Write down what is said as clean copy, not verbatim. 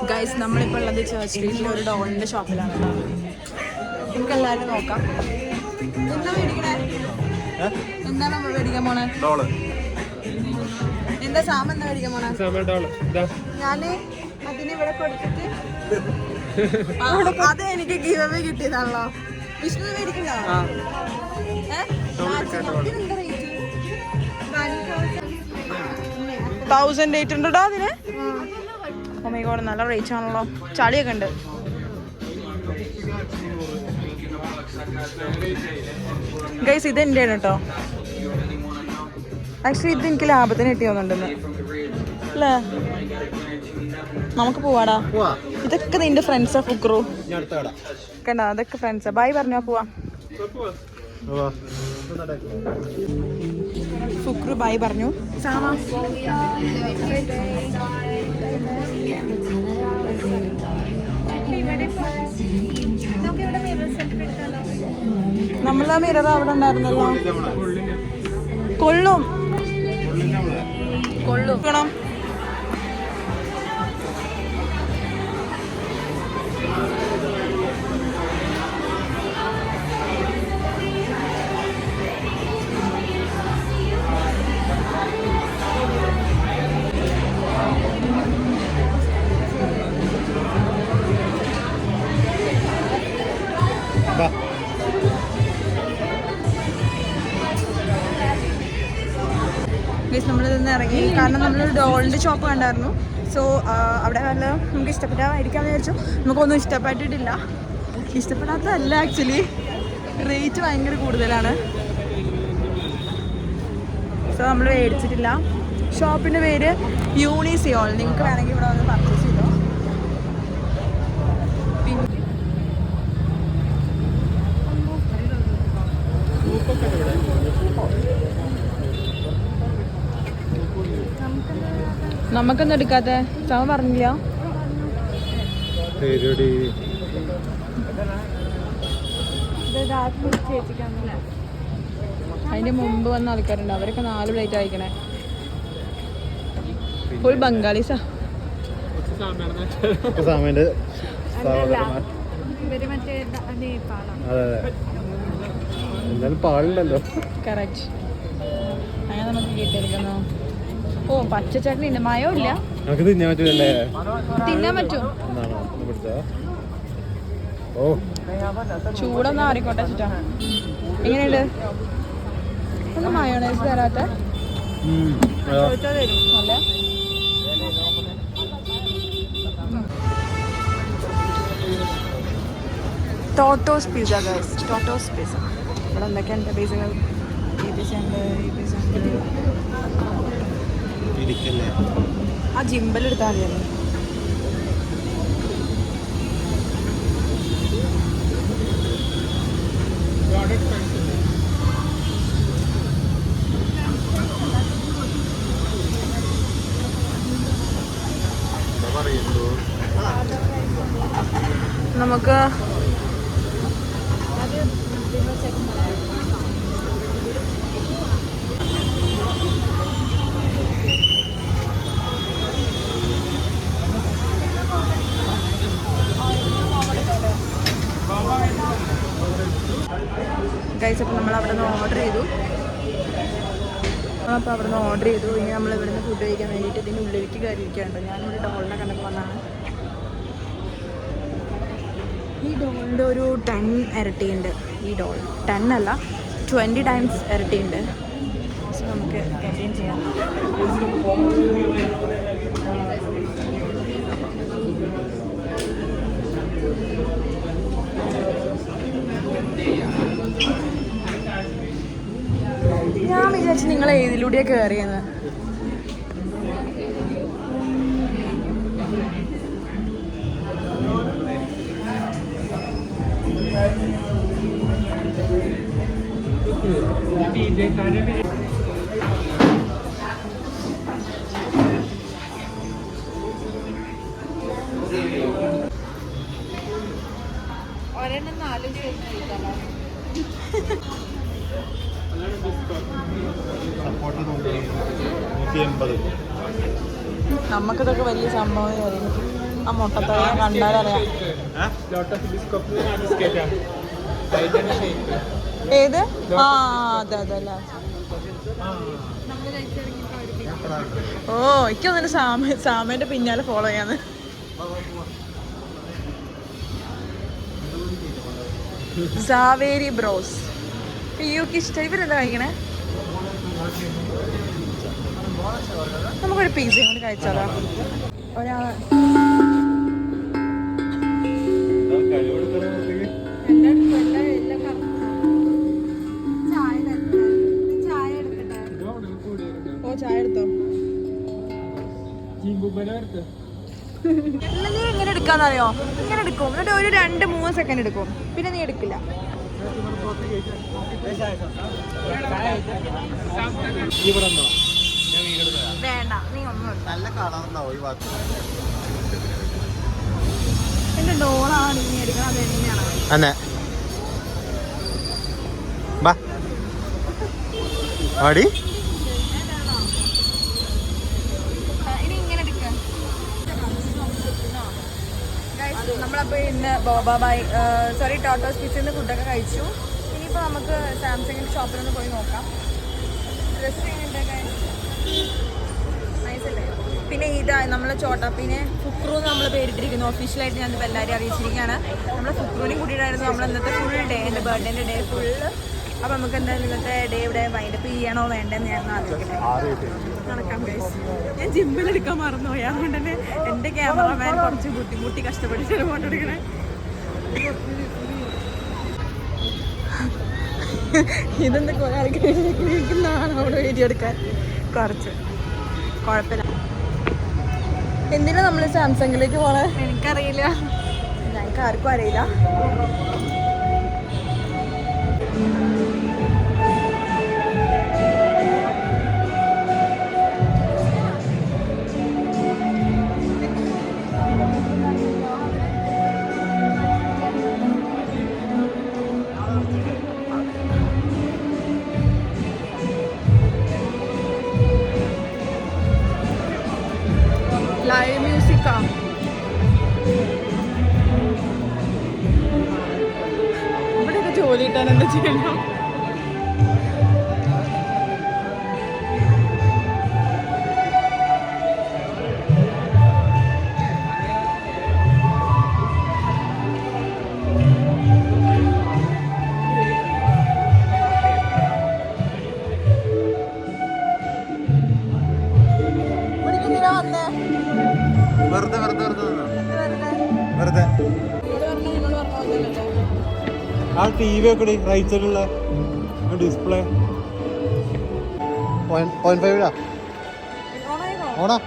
Guys, നമ്മളിപ്പോൾ ഉള്ളത് church സ്ട്രീറ്റിലെ ഒരു ഡോളിൻ്റെ ഷോപ്പിലാണ്. നമുക്ക് എല്ലാവരും നോക്കാം. എന്താ മേടിക്കണേ? എന്താ നമ്മൾ മേടിക്കാൻ പോണേ? എന്താ സാമ എന്താ മേടിക്കാൻ പോണേ? ഞാൻ അതിന് ഇവിടെ കൊടുത്തിട്ട് അത് എനിക്ക് ഗിവ് അവേ കിട്ടിയതാണല്ലോ. വിഷ്ണു മേടിക്കണ്ടോ? 1800 അതിന്. ഓമൈഗോഡ്, നല്ല റേറ്റ് ആണല്ലോ. ചളിയൊക്കെ ഉണ്ട്. ഗൈസ്, ഇത് എൻ്റെ ആണ് കേട്ടോ. ആക്ച്വലി ഇത് എനിക്ക് ലാഭത്തിന് കിട്ടിയോന്നുണ്ടെന്ന് അല്ലേ? നമുക്ക് പോവാടാ. ഇതൊക്കെ നിന്റെ ഫ്രണ്ട്സാ ഫുക്രു? കണ്ട, അതൊക്കെ ഫ്രണ്ട്സാ. ബൈ പറഞ്ഞാ പോവാ. ഫുക്രു ബൈ പറഞ്ഞു. നമ്മളാ മിറർ അവിടെ ഉണ്ടായിരുന്നല്ലോ. കൊള്ളും കൊള്ളും. നമ്മളിൽ നിന്ന് ഇറങ്ങി. കാരണം നമ്മളൊരു ഡോളിൻ്റെ ഷോപ്പ് കണ്ടായിരുന്നു. സോ അവിടെ വല്ല നമുക്ക് ഇഷ്ടപ്പെട്ടായിരിക്കാമെന്ന് വിചാരിച്ചു. നമുക്കൊന്നും ഇഷ്ടപ്പെട്ടിട്ടില്ല. ഇഷ്ടപ്പെടാത്തതല്ല, ആക്ച്വലി റേറ്റ് ഭയങ്കര കൂടുതലാണ്. സോ നമ്മൾ മേടിച്ചിട്ടില്ല. ഷോപ്പിൻ്റെ പേര് യൂണിസിയോൾ. നിങ്ങൾക്ക് വേണമെങ്കിൽ ഇവിടെ വന്ന് പർച്ചേസ് ചെയ്തോ. പിന്നെ നമുക്കൊന്നും എടുക്കാത്ത സമ പറഞ്ഞില്ല. അതിന്റെ മുമ്പ് വന്ന ആൾക്കാരുണ്ട്. അവരൊക്കെ 4 പ്ലേറ്റ് അയക്കണേ. ഫുൾ ബംഗാളീസാ. കറക്റ്റ്. അങ്ങനെ നമുക്ക് കിട്ടിയിരിക്കുന്നു. ഓ, പച്ച ചട്നി ഉണ്ട്. മയം ഇല്ല. തിന്നാൻ പറ്റും. ചൂടൊന്നും ആറിക്കോട്ടെ ചിട്ടാ. എങ്ങനെയുണ്ട്? ഒന്ന് മയോണൈസ് തരാത്ത അല്ലേ? ടോട്ടോസ് പിസ്സ ഗൈസ്. ടോട്ടോസ് പിസ്സ. ഇവിടെ എന്തൊക്കെയുണ്ട് പിസ്സകൾ? ഈ പിസ്സ ഉണ്ട്, ഈ പിസ്സ ഉണ്ട്. ആ ജിമ്പലെടുത്താൽ മതിയല്ലോ. നമുക്ക് കഴിച്ചപ്പോൾ നമ്മൾ അവിടെ നിന്ന് ഓർഡർ ചെയ്തു. അപ്പോൾ അവിടെ നിന്ന് ഓർഡർ ചെയ്തു. ഇനി നമ്മൾ ഇവിടെ നിന്ന് ഫുഡ് കഴിക്കാൻ വേണ്ടിയിട്ട് ഇതിൻ്റെ ഉള്ളിലേക്ക് കയറിയിരിക്കുകയുണ്ട്. ഞാനൊരു ഡോളിനെ കണ്ടപ്പോൾ വന്നാണ്. ഈ ഡോളിൻ്റെ ഒരു 10 ഇരട്ടിയുണ്ട്. ഈ ഡോൾ 10 അല്ല, 20 ടൈംസ് ഇരട്ടിയുണ്ട്. സോ നമുക്ക് കെറ്റീൻ ചെയ്യാം. ഞാൻ വിചാരിച്ചു നിങ്ങൾ ഏതിലൂടെയാണ് കയറിയെന്ന്. ഒരെണ്ണം 4 കഴിക്കാലോ. നമുക്കിതൊക്കെ വലിയ സംഭവം. ആ മുട്ടത്തോടെ കണ്ടാലറിയാം. ഏത്? ആ അതെ അതെ അല്ലേ. ഓ എനിക്കൊന്നിട്ട് സാമേന്റെ പിന്നാലെ ഫോളോ ചെയ്യാന്ന്. സാവേരി ബ്രോസ്. അയ്യോക്ക് ഇഷ്ടം. ഇവരെന്താ കഴിക്കണേ? നമുക്കൊരു പിസ്സ കൊണ്ട് കഴിച്ചാലോ? ഒരാള് ചായ എടുത്തോ? നീ എങ്ങനെ എടുക്കാന്നറിയോ? ഇങ്ങനെ എടുക്കും, എന്നിട്ട് ഒരു 2-3 സെക്കൻഡ് എടുക്കും, പിന്നെ നീ എടുക്കില്ല. വേണ്ട, നീ ഒന്നും എന്റെ ഡോളാണ് ഇനി എടുക്കണം. അത് എങ്ങനെയാണ്? നമ്മളപ്പോൾ ഇന്ന് ടോട്ടോസ് പിസ്സയിൽ ഫുഡൊക്കെ കഴിച്ചു. ഇനിയിപ്പോൾ നമുക്ക് സാംസങ്ങിൻ്റെ ഷോപ്പിലൊന്ന് പോയി നോക്കാം. ഡ്രസ്സ് എങ്ങനെയുണ്ടൊക്കെ നൈസല്ലേ? പിന്നെ ഇതാ നമ്മളെ ചോട്ടാപ്പിനെ ഫുക്രു നമ്മൾ പേരിട്ടിരിക്കുന്നു. ഒഫീഷ്യലായിട്ട് ഞാനിപ്പോൾ എല്ലാവരെയും അറിയിച്ചിരിക്കുകയാണ്. നമ്മളെ ഫുക്രുവിനെയും കൂട്ടിയിട്ടായിരുന്നു നമ്മൾ ഇന്നത്തെ ഫുൾ ഡേ, എൻ്റെ ബർത്ത്ഡേൻ്റെ ഡേ ഫുള്ള്. അപ്പോൾ നമുക്ക് എന്തായാലും ഇന്നത്തെ ഡേ ഇവിടെ വൈൻഡപ്പ് ചെയ്യണോ വേണ്ടെന്ന് ഞാൻ ആലോചിക്കട്ടെ. നടക്കാം ഗൈസ്. ഞാൻ ജിമ്മിലെടുക്കാൻ മറന്നുപോയി, അതുകൊണ്ട് തന്നെ എൻ്റെ ക്യാമറമാൻ കുറച്ച് ബുദ്ധിമുട്ടി കഷ്ടപ്പെട്ടിട്ട് ഫോട്ടോ എടുക്കണേ. ഇതെന്താ കുറേ ആൾക്കാരിക്കുന്നതാണ് അവിടെ വീഡിയോ എടുക്കാൻ. കുറച്ച് കുഴപ്പമില്ല. എന്തിനാ നമ്മൾ സാംസങ്ങിലേക്ക് പോണേ? എനിക്കറിയില്ല, ഞങ്ങൾക്ക് ആർക്കും അറിയില്ല. ലൈവ് മ്യൂസിക്കാ. ഇവിടെയൊക്കെ ജോലി കിട്ടാൻ എന്താ ചെയ്യണം? ആ ടി വി ഒക്കെ റൈറ്റ് സൈഡിലുള്ള ഡിസ്പ്ലേ 0.5 ഓണാ